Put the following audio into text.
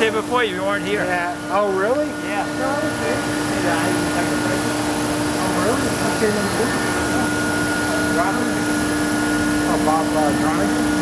day before you weren't here. Yeah. Oh, really? Yeah. No, I was here. Yeah, I didn't take a picture. Oh, really? I came in the booth. Robert? Oh, Bob Dronigan?